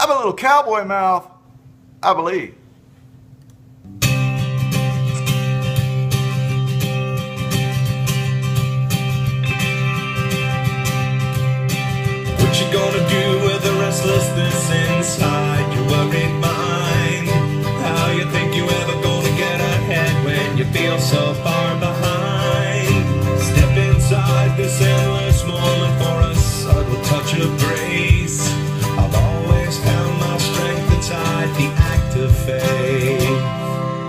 I have a little cowboy mouth, I believe. What you gonna do with the restlessness inside your worried mind? How you think you ever gonna get ahead when you feel so far behind? Step inside this endless moment for a subtle touch of grace. I've always found my strength inside the act of faith.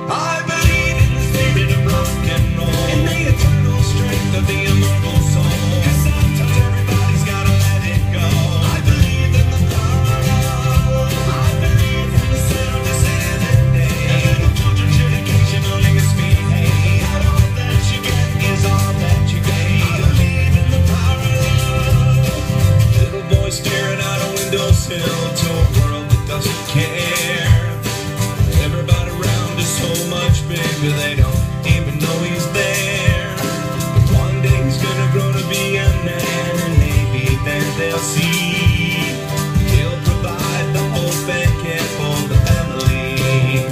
I believe in the spirit of rock and roll, in the eternal strength of the immortal soul. 'Cause sometimes everybody's gotta let it go. I believe in the power of love. I believe in the sound of sanity. And little children should occasionally misbehave. Not all that you get is all that you gain. I believe in the power of love. Little boy staring out a windowsill to a world that doesn't care. Everybody around is so much bigger, they don't even know he's there. But one day he's gonna grow to be a man, and maybe then they'll see he'll provide the hope and care for the family.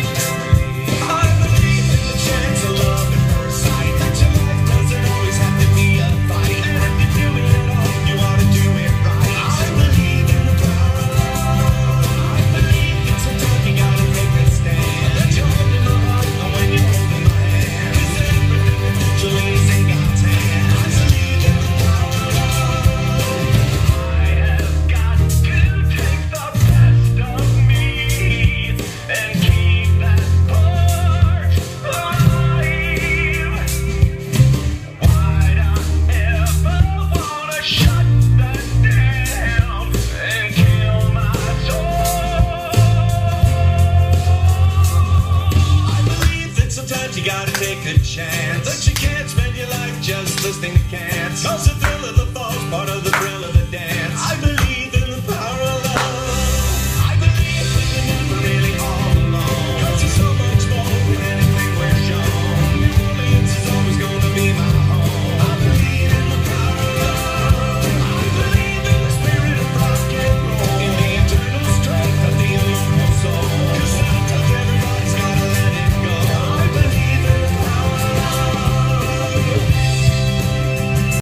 I believe in the chance of love at first sight, that your life doesn't always have to be a fight, and if you do it at all, you ought to do it right. I believe in the power of love. I believe that sometimes you gotta take a stand. That you're holding my heart when you're holding my hand. 'Cause everything eventually is in God's hand. I believe in the power of love. I have got to take the best of me and keep that heart alive. Why'd I ever wanna shut that down and kill my soul? I believe that sometimes you gotta take a chance.